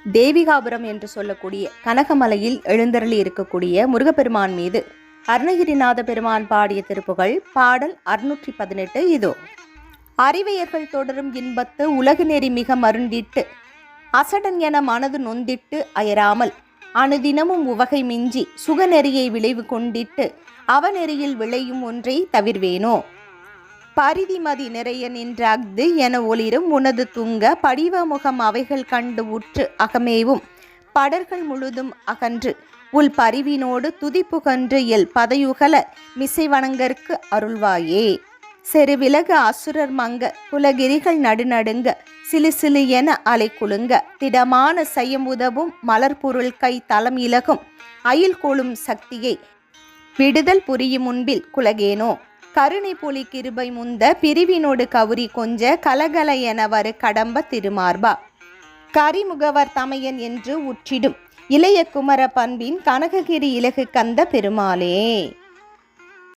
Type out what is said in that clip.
தேவிகாபுரம் என்று சொல்லக்கூடிய கனகமலையில் எழுந்தருளி இருக்கக்கூடிய முருகப்பெருமான் மீது அருணகிரிநாத பெருமான் பாடிய திருப்புகழ் பாடல் 618. இதோ: அறிவையர்கள் தொடரும் இன்பத்து உலகு நெறி மிக மருண்டிட்டு அசடன் என மனது நொந்திட்டு அயராமல் அணுதினமும் உவகை மிஞ்சி சுகநெறியை விளைவு கொண்டிட்டு அவநெறியில் விளையும் ஒன்றை தவிர்வேனோ. பரிதிமதி நிறைய நின்ற அஃது என ஒளிரும் உனது துங்க படிவமுகம் அவைகள் கண்டு உற்று அகமேவும் படர்கள் முழுதும் அகன்று உள் பரிவினோடு துதிப்புகன்று எல் பதையுகல மிசை வணங்கற்கு அருள்வாயே. செருவிலகு அசுரர் மங்க குலகிரிகள் நடுநடுங்க சிலு சிலு என அலை குலுங்க திடமான செய்யம் உதவும் மலர்பொருள் கை தலம் இலகும் அயில் கொளும் சக்தியை விடுதல் புரியும் முன்பில் குலகேனோ. கருணை பொலி கிருபை முந்த பிரிவினோடு கவுரி கொஞ்ச கலகல என வரு கடம்ப திருமார்பா. கரிமுகவர் தமையன் என்று உற்றிடும் இளைய குமர பண்பின் கனககிரி இலகு கந்த பெருமாளே.